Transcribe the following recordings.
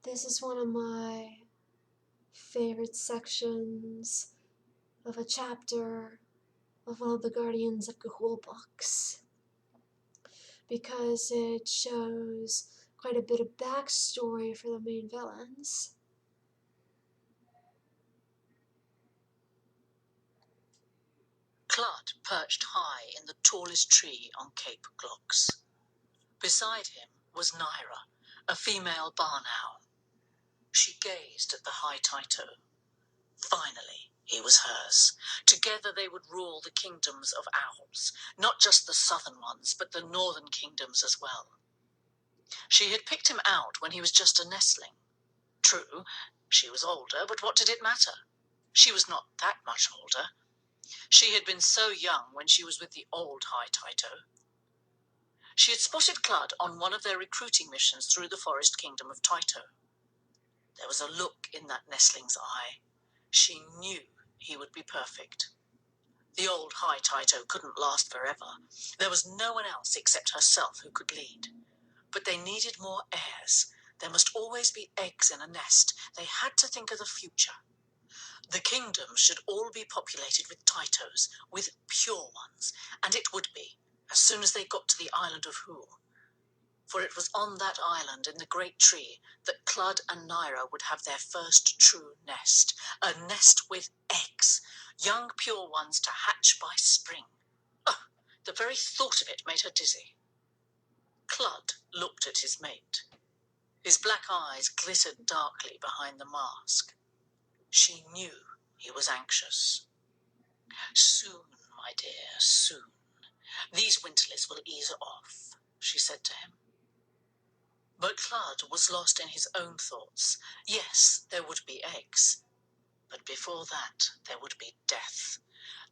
This is one of my favorite sections of a chapter of one of the Guardians of Ga'Hoole books, because it shows quite a bit of backstory for the main villains. Kludd perched high in the tallest tree on Cape Glocks. Beside him was Nyra, a female barn owl. She gazed at the high Tyto. Finally, he was hers. Together they would rule the kingdoms of owls, not just the southern ones, but the northern kingdoms as well. She had picked him out when he was just a nestling. True, she was older, but what did it matter? She was not that much older. She had been so young when she was with the old high Tyto. She had spotted Kludd on one of their recruiting missions through the forest kingdom of Tyto. There was a look in that nestling's eye. She knew he would be perfect. The old high Tyto couldn't last forever. There was no one else except herself who could lead. But they needed more heirs. There must always be eggs in a nest. They had to think of the future. The kingdom should all be populated with Tytos, with pure ones, and it would be, as soon as they got to the island of Hoole. For it was on that island in the great tree that Kludd and Nyra would have their first true nest, a nest with eggs, young pure ones to hatch by spring. Oh, the very thought of it made her dizzy. Kludd looked at his mate. His black eyes glittered darkly behind the mask. She knew he was anxious. "Soon, my dear, soon. These winterlets will ease off," she said to him. But Kludd was lost in his own thoughts. Yes, there would be eggs. But before that, there would be death.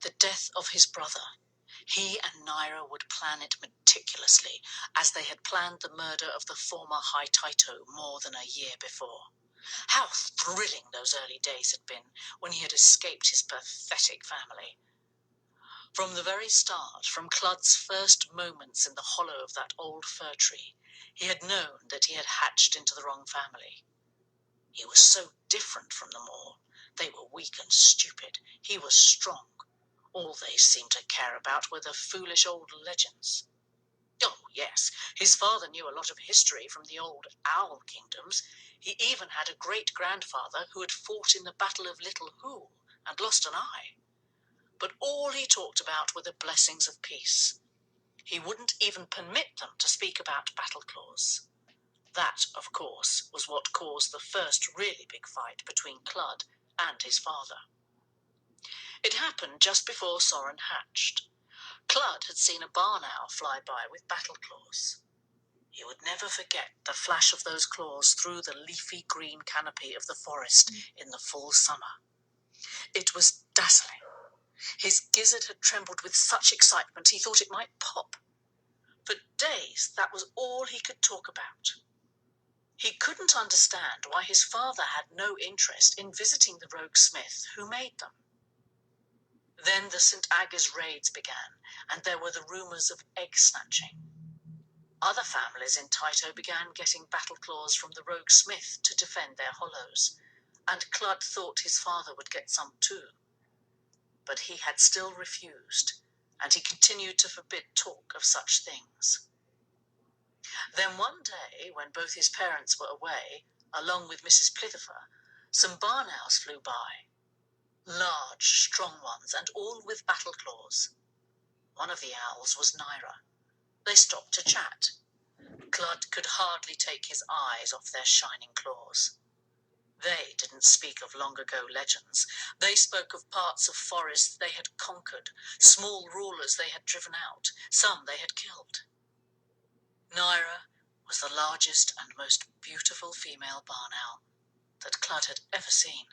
The death of his brother. He and Nyra would plan it meticulously, as they had planned the murder of the former High Tyto more than a year before. How thrilling those early days had been, when he had escaped his pathetic family. From the very start, from Kludd's first moments in the hollow of that old fir tree, he had known that he had hatched into the wrong family. He was so different from them all. They were weak and stupid. He was strong. All they seemed to care about were the foolish old legends. Oh, yes, his father knew a lot of history from the old owl kingdoms. He even had a great-grandfather who had fought in the Battle of Little Hoole and lost an eye. But all he talked about were the blessings of peace. He wouldn't even permit them to speak about battle claws. That, of course, was what caused the first really big fight between Kludd and his father. It happened just before Soren hatched. Kludd had seen a barn owl fly by with battle claws. He would never forget the flash of those claws through the leafy green canopy of the forest in the full summer. It was dazzling. His gizzard had trembled with such excitement he thought it might pop. For days, that was all he could talk about. He couldn't understand why his father had no interest in visiting the rogue smith who made them. Then the St. Agnes raids began, and there were the rumours of egg snatching. Other families in Tyto began getting battle claws from the rogue smith to defend their hollows, and Kludd thought his father would get some too. But he had still refused, and he continued to forbid talk of such things. Then one day, when both his parents were away, along with Mrs. Plithifer, some barn owls flew by. Large, strong ones, and all with battle claws. One of the owls was Nyra. They stopped to chat. Kludd could hardly take his eyes off their shining claws. They didn't speak of long-ago legends. They spoke of parts of forests they had conquered, small rulers they had driven out, some they had killed. Nyra was the largest and most beautiful female barn owl that Kludd had ever seen.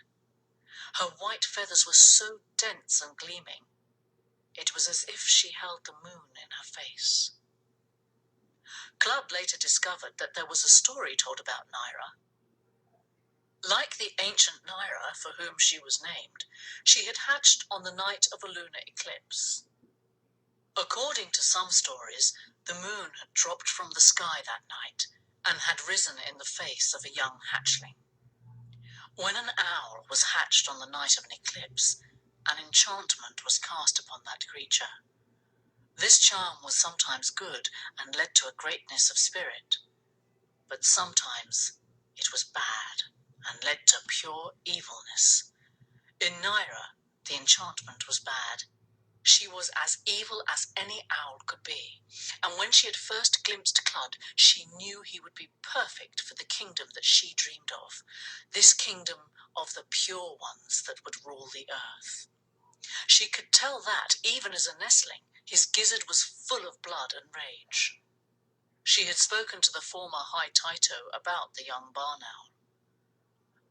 Her white feathers were so dense and gleaming, it was as if she held the moon in her face. Kludd later discovered that there was a story told about Nyra. Like the ancient Nyra, for whom she was named, she had hatched on the night of a lunar eclipse. According to some stories, the moon had dropped from the sky that night, and had risen in the face of a young hatchling. When an owl was hatched on the night of an eclipse, an enchantment was cast upon that creature. This charm was sometimes good and led to a greatness of spirit, but sometimes it was bad and led to pure evilness. In Nyra, the enchantment was bad. She was as evil as any owl could be, and when she had first glimpsed Kludd, she knew he would be perfect for the kingdom that she dreamed of, this kingdom of the pure ones that would rule the earth. She could tell that, even as a nestling, his gizzard was full of blood and rage. She had spoken to the former High Tyto about the young barn owl.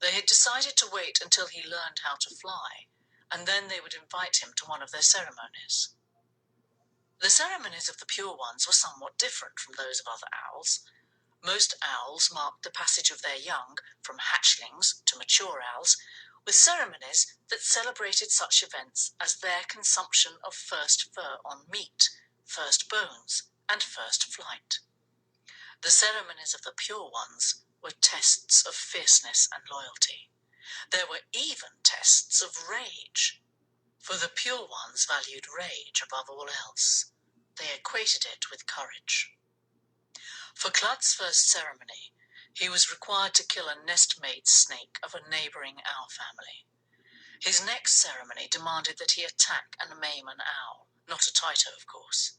They had decided to wait until he learned how to fly, and then they would invite him to one of their ceremonies. The ceremonies of the pure ones were somewhat different from those of other owls. Most owls marked the passage of their young from hatchlings to mature owls with ceremonies that celebrated such events as their consumption of first fur on meat, first bones, and first flight. The ceremonies of the pure ones were tests of fierceness and loyalty. There were even tests of rage, for the pure ones valued rage above all else. They equated it with courage. For Kludd's first ceremony, he was required to kill a nest-mate snake of a neighbouring owl family. His next ceremony demanded that he attack and maim an owl, not a Tyto, of course.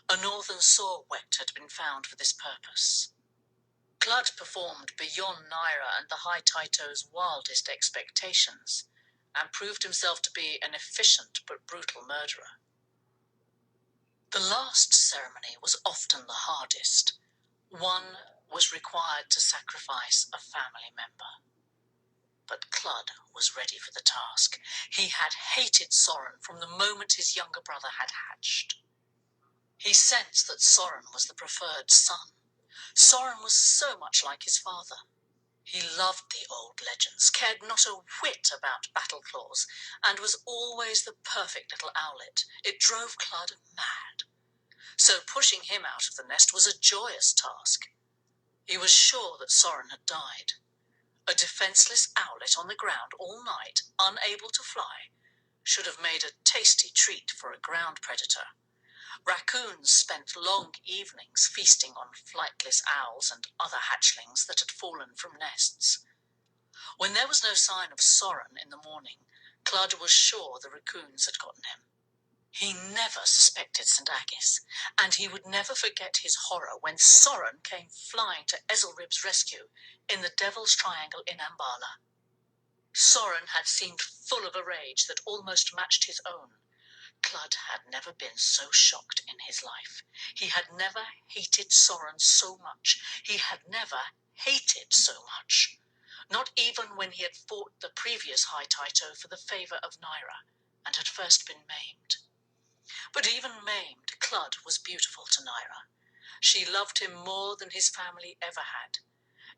A northern saw-whet had been found for this purpose. Kludd performed beyond Nyra and the High Tyto's wildest expectations, and proved himself to be an efficient but brutal murderer. The last ceremony was often the hardest. One was required to sacrifice a family member. But Kludd was ready for the task. He had hated Sodden from the moment his younger brother had hatched. He sensed that Sodden was the preferred son. Sodden was so much like his father. He loved the old legends, cared not a whit about battle claws, and was always the perfect little owlet. It drove Kludd mad. So pushing him out of the nest was a joyous task. He was sure that Sodden had died. A defenceless owlet on the ground all night, unable to fly, should have made a tasty treat for a ground predator. Raccoons spent long evenings feasting on flightless owls and other hatchlings that had fallen from nests. When there was no sign of Sodden in the morning, Kludd was sure the raccoons had gotten him. He never suspected St. Agis, and he would never forget his horror when Sodden came flying to Ezelrib's rescue in the Devil's Triangle in Ambala. Sodden had seemed full of a rage that almost matched his own. Kludd had never been so shocked in his life. He had never hated Sodden so much. He had never hated so much. Not even when he had fought the previous High Tyto for the favour of Nyra, and had first been maimed. But even maimed, Kludd was beautiful to Nyra. She loved him more than his family ever had.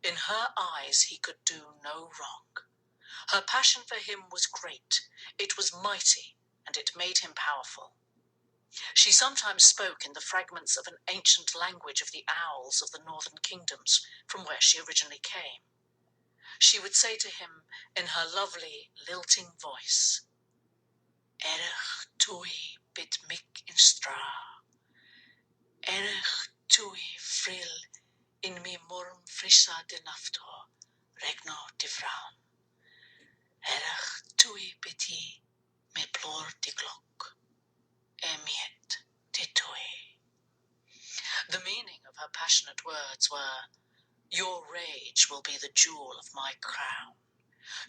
In her eyes he could do no wrong. Her passion for him was great. It was mighty, and it made him powerful. She sometimes spoke in the fragments of an ancient language of the owls of the northern kingdoms from where she originally came. She would say to him in her lovely, lilting voice, "Erich tui bid mick in stra, erich tui frill in mi morm frissa de nafto, regno de vraun. Erich tui biti me plor de glock, emiet de tui." The meaning of her passionate words were, "Your rage will be the jewel of my crown.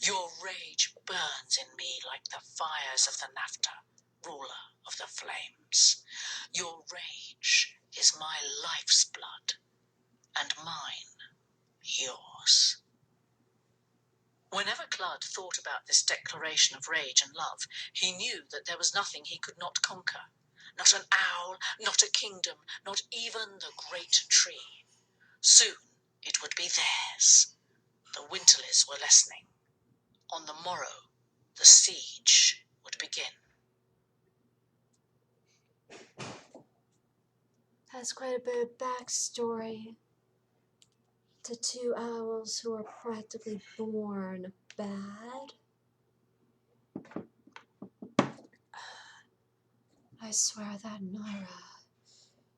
Your rage burns in me like the fires of the Naphtha, ruler of the flames. Your rage is my life's blood, and mine yours." Whenever Kludd thought about this declaration of rage and love, he knew that there was nothing he could not conquer. Not an owl, not a kingdom, not even the great tree. Soon it would be theirs. The winterlies were lessening. On the morrow, the siege would begin. Has quite a bit of backstory. to two owls who are practically born bad. I swear that Nyra,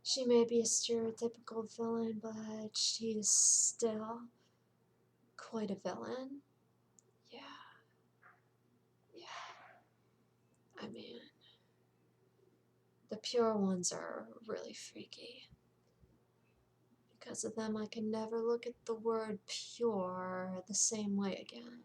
she may be a stereotypical villain, but she is still quite a villain. Yeah, yeah. I mean, the pure ones are really freaky. Because of them, I can never look at the word pure the same way again.